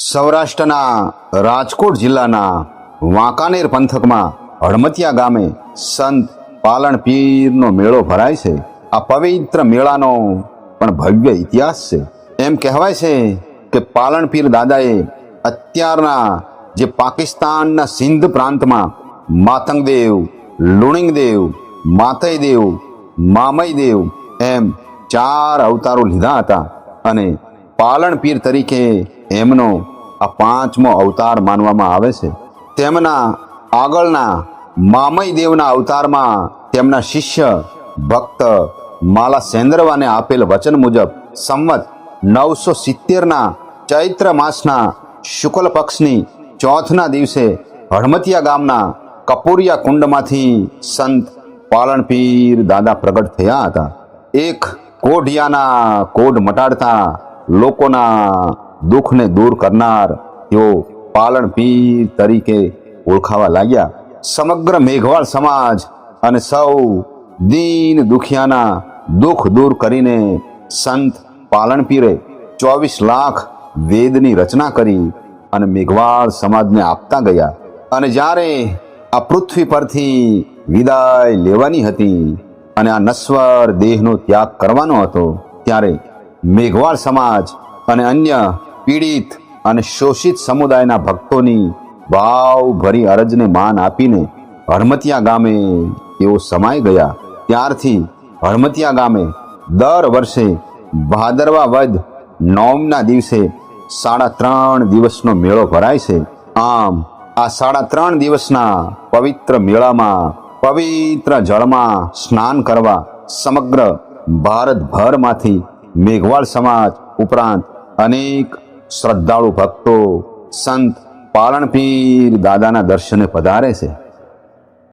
સૌરાષ્ટ્રના રાજકોટ જિલ્લાના વાંકાનેર પંથકમાં હળમતિયા ગામે સંત પાલણ પીરનો મેળો ભરાય છે. આ પવિત્ર મેળાનો પણ ભવ્ય ઇતિહાસ છે. એમ કહેવાય છે કે પાલણ પીર દાદાએ અત્યારના જે પાકિસ્તાનના સિંધ પ્રાંતમાં માતંગદેવ, લુણિંગદેવ, માતયદેવ, મામયદેવ એમ 4 અવતારો લીધા હતા અને પાલણ પીર તરીકે એમનો આ 5મો અવતાર માનવામાં આવે છે. તેમના આગળના મામયદેવના અવતારમાં તેમના શિષ્ય ભક્ત માલા સેન્દ્રવાને આપેલ વચન મુજબ સંવત 970ના ચૈત્ર માસના શુક્લ પક્ષની ચોથના દિવસે હળમતિયા ગામના કપૂરિયા કુંડમાંથી સંત પાલણ પીર દાદા પ્રગટ થયા હતા. એક કોઢિયાના કોઢ મટાડતા, લોકોના દુઃખને દૂર કરનાર તેઓ પાલણ પીર તરીકે ઓળખાવા લાગ્યા. સમગ્ર મેઘવાળ સમાજ અને સૌ દીન દુખિયાના દુઃખ દૂર કરીને સંત પાલણ પીરે 24 લાખ વેદની રચના કરી અને મેઘવાળ સમાજને આપતા ગયા. અને જ્યારે આ પૃથ્વી પરથી વિદાય લેવાની હતી અને આ નશ્વર દેહનો ત્યાગ કરવાનો હતો, ત્યારે મેઘવાળ સમાજ અને અન્ય પીડિત અને શોષિત સમુદાયના ભક્તોની ભાવભરી અરજને માન આપીને હળમતિયા ગામે તેઓ સમાઈ ગયા. ત્યારથી હળમતિયા ગામે દર વર્ષે ભાદરવા વદ 9ના દિવસે 3.5 દિવસનો મેળો ભરાય છે. આમ આ 3.5 દિવસના પવિત્ર મેળામાં પવિત્ર જળમાં સ્નાન કરવા સમગ્ર ભારતભરમાંથી મેઘવાળ સમાજ ઉપરાંત અનેક શ્રદ્ધાળુ ભક્તો સંત પાલણ પીર દાદાના દર્શને પધારે છે.